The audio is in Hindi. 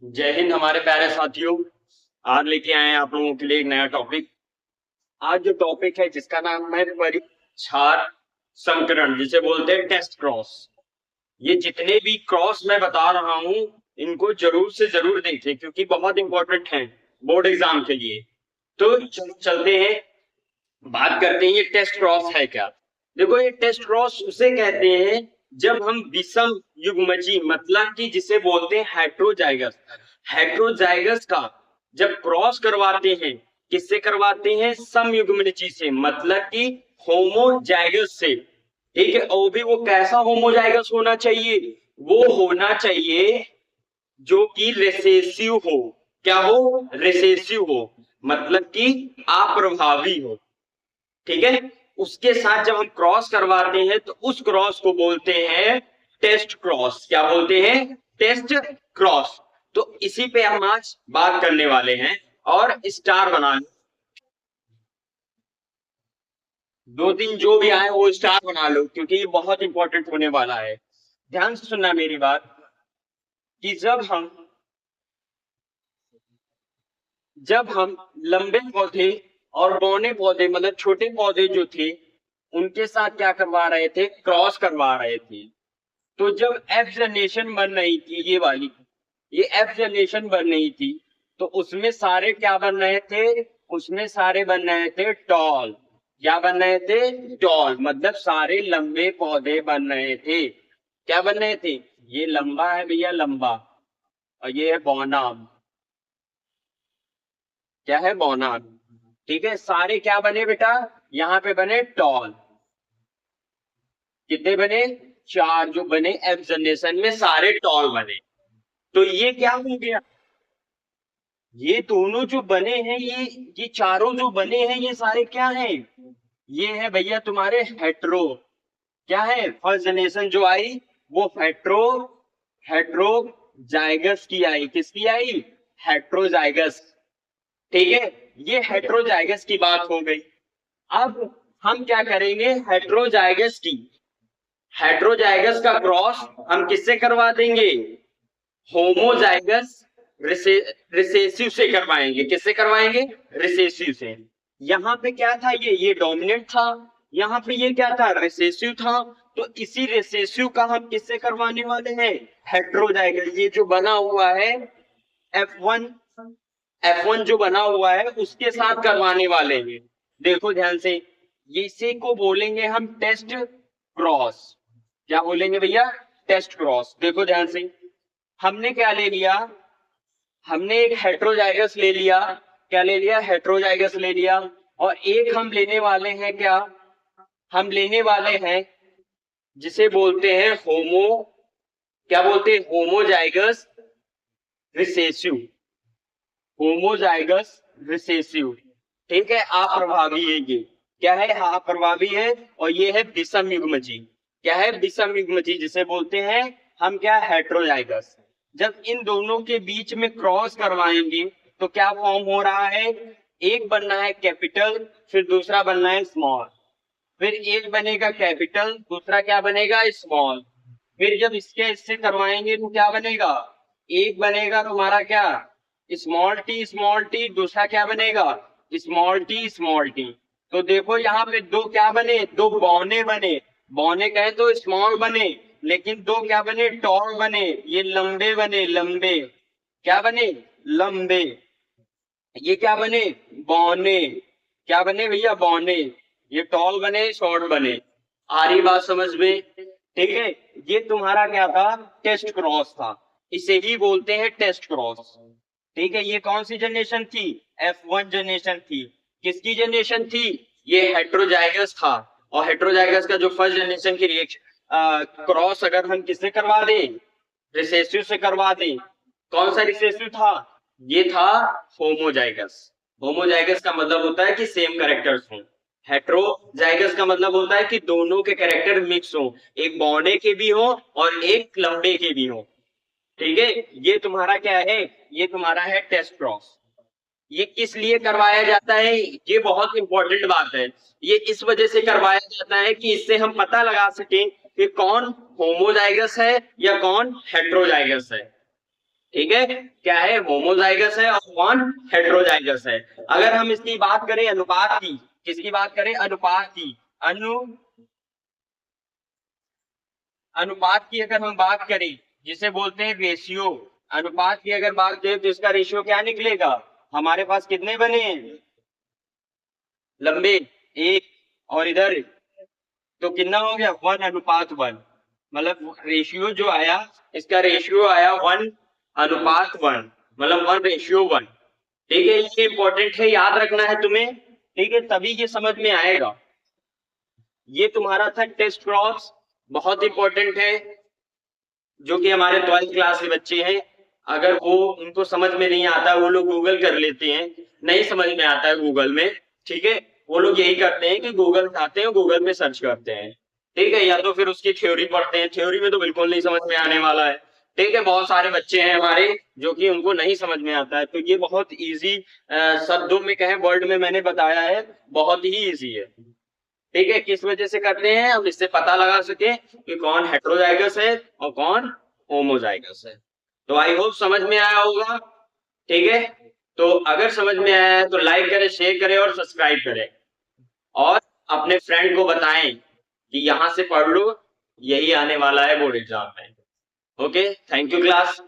जय हिंद हमारे प्यारे साथियों। आज लेके आए हैं आप लोगों के लिए एक नया टॉपिक। आज जो टॉपिक है जिसका नाम है परिक्षार संकरण, जिसे बोलते हैं टेस्ट क्रॉस। ये जितने भी क्रॉस मैं बता रहा हूं इनको जरूर से जरूर देखें क्योंकि बहुत इंपॉर्टेंट है बोर्ड एग्जाम के लिए। तो चलते हैं, बात करते हैं ये टेस्ट क्रॉस है क्या। देखो, ये टेस्ट क्रॉस उसे कहते हैं जब हम विषम युग्मजी, मतलब कि जिसे बोलते हैं हेट्रोजाइगस, हेट्रोजाइगस का जब क्रॉस करवाते हैं, किससे करवाते हैं? समयुग्मजी से, मतलब कि होमोजाइगस से। ठीक है, और भी वो कैसा होमोजाइगस होना चाहिए? वो होना चाहिए जो कि रिसेसिव हो। क्या हो? रिसेसिव हो, मतलब कि अप्रभावी हो। ठीक है, उसके साथ जब हम क्रॉस करवाते हैं तो उस क्रॉस को बोलते हैं टेस्ट क्रॉस। क्या बोलते हैं? Test cross. तो इसी पे हम आज बात करने वाले हैं। और स्टार बना लो, दो तीन जो भी आए वो स्टार बना लो क्योंकि ये बहुत इंपॉर्टेंट होने वाला है। ध्यान से सुनना मेरी बात कि जब हम लंबे पौधे और बौने पौधे, मतलब छोटे पौधे जो थे, उनके साथ क्या करवा रहे थे? क्रॉस करवा रहे थे। तो जब एफ जनरेशन बन रही थी, ये वाली, ये एफ जनरेशन बन रही थी, तो उसमें सारे क्या बन रहे थे? उसमें सारे बन रहे थे टॉल। क्या बन रहे थे? टॉल, मतलब सारे लंबे पौधे बन रहे थे। क्या बन रहे थे? ये लंबा है भैया, लंबा, और ये है बौना। क्या है? बौना। ठीक है, सारे क्या बने बेटा? यहाँ पे बने टॉल। कितने बने? चार जो बने एफ जनरेशन में, सारे टॉल बने। तो ये क्या हो गया? ये दोनों जो बने हैं, ये चारों जो बने हैं, ये सारे क्या हैं? ये है भैया तुम्हारे हेट्रो। क्या है? फर्स्ट जनरेशन जो आई वो हेट्रोजाइगस की आई। किसकी आई? हेट्रोजाइगस। ठीक है, ये हेट्रोजाइगस की बात हो गई। अब हम क्या करेंगे? हेट्रोजाइगस का क्रॉस हम किससे करवा देंगे? होमोजाइगस रिसेसिव से करवाएंगे। किससे करवाएंगे? रिसेसिव से। यहाँ पे क्या था? ये डोमिनेंट था, यहाँ पे ये क्या था? रिसेसिव था। तो इसी रिसेसिव का हम किससे करवाने वाले हैं? हेट्रोजाइगस। ये जो बना हुआ है F1, F1 जो बना हुआ है उसके साथ करवाने वाले हैं। देखो ध्यान से, इसी को बोलेंगे हम टेस्ट क्रॉस। क्या बोलेंगे भैया? Test cross. देखो ध्यान से, हमने क्या ले लिया? हमने एक हेट्रोजाइगस ले लिया। क्या ले लिया? हेट्रोजाइगस ले लिया। और एक हम लेने वाले हैं, क्या हम लेने वाले हैं? जिसे बोलते हैं क्या बोलते हैं? Homozygous recessive. Homozygous recessive. ठीक है, अप्रभावी है ये। क्या है? अप्रभावी है। और ये है विषम युग्मजी। क्या है? विषम युग्मजी, जिसे बोलते हैं हम क्या? हेट्रोजाइगस। जब इन दोनों के बीच में क्रॉस करवाएंगे तो क्या फॉर्म हो रहा है? एक बनना है कैपिटल, फिर दूसरा बनना है स्मॉल। फिर एक बनेगा कैपिटल, दूसरा क्या बनेगा? स्मॉल। फिर जब इससे करवाएंगे तो क्या बनेगा? एक बनेगा तुम्हारा क्या? स्मॉल टी, दूसरा क्या बनेगा? Small T. तो देखो यहाँ पे दो क्या बने? दो बौने बने। बौने कहे तो स्मॉल बने, लेकिन दो क्या बने? टॉल बने। ये लंबे बने, लंबे। क्या बने? लंबे। ये क्या बने? बौने। क्या बने भैया? बौने। ये टॉल बने, शॉर्ट बने। आ रही बात समझ में? ठीक है, ये तुम्हारा क्या था? टेस्ट क्रॉस था। इसे ही बोलते हैं टेस्ट क्रॉस। ठीक है, ये कौन सी जनरेशन थी? F1 जनरेशन थी। किसकी जनरेशन थी? ये हेट्रोजाइगस था। और हेट्रोजाइगस का जो फर्स्ट जनरेशन की रिएक्शन क्रॉस अगर हम किससे करवा दें? रिसेसिव से करवा दें। कौन सा रिसेसिव था? ये था होमोजाइगस। होमोजाइगस का मतलब होता है कि सेम कैरेक्टर्स हों। हेट्रोजाइगस का मतलब होता है कि दोनों के कैरेक्टर मिक्स हो, एक बौने के भी हो और एक लंबे के भी हो। ठीक है, ये तुम्हारा क्या है? ये तुम्हारा है टेस्ट क्रॉस। ये किस लिए करवाया जाता है? ये बहुत इंपॉर्टेंट बात है। ये इस वजह से करवाया जाता है कि इससे हम पता लगा सकें कि कौन होमोजाइगस है या कौन हेट्रोजाइगस है। ठीक है, क्या है, होमोजाइगस है और कौन हेट्रोजाइगस है। अगर हम इसकी बात करें अनुपात की, किसकी बात करें, अनुपात की, अनुपात की अगर हम बात करें, जिसे बोलते हैं रेशियो, अनुपात की अगर बात करें तो इसका रेशियो क्या निकलेगा, हमारे पास कितने बने हैं, लंबे एक, और इधर तो कितना हो गया, 1:1, मतलब रेशियो जो आया, इसका रेशियो आया 1:1, मतलब 1:1। ठीक है, ये इंपॉर्टेंट है, याद रखना है तुम्हें। ठीक है, तभी ये समझ में आएगा। ये तुम्हारा था टेस्ट क्रॉस, बहुत इंपॉर्टेंट है, जो कि हमारे 12th क्लास के बच्चे हैं, अगर वो उनको समझ में नहीं आता, वो लोग गूगल कर लेते हैं, नहीं समझ में आता है गूगल में, ठीक है, वो लोग यही करते हैं कि गूगल उठाते हैं, गूगल पे सर्च करते हैं, ठीक है, या तो फिर उसकी थ्योरी पढ़ते हैं, थ्योरी में तो बिल्कुल नहीं समझ में आने वाला है। ठीक है, बहुत सारे बच्चे हैं हमारे जो कि उनको नहीं समझ में आता है, तो ये बहुत इजी शब्दों में कहें, वर्ड में मैंने बताया है, बहुत ही इजी है। ठीक है, किस वजह से करते हैं, हम इससे पता लगा सके कि कौन हेट्रोजाइगस है और कौन होमोजाइगस है। तो आई होप समझ में आया होगा। ठीक है, तो अगर समझ में आया है तो लाइक करें, शेयर करें और सब्सक्राइब करें, और अपने फ्रेंड को बताएं कि यहां से पढ़ लो, यही आने वाला है बोर्ड एग्जाम में। Okay, thank you class.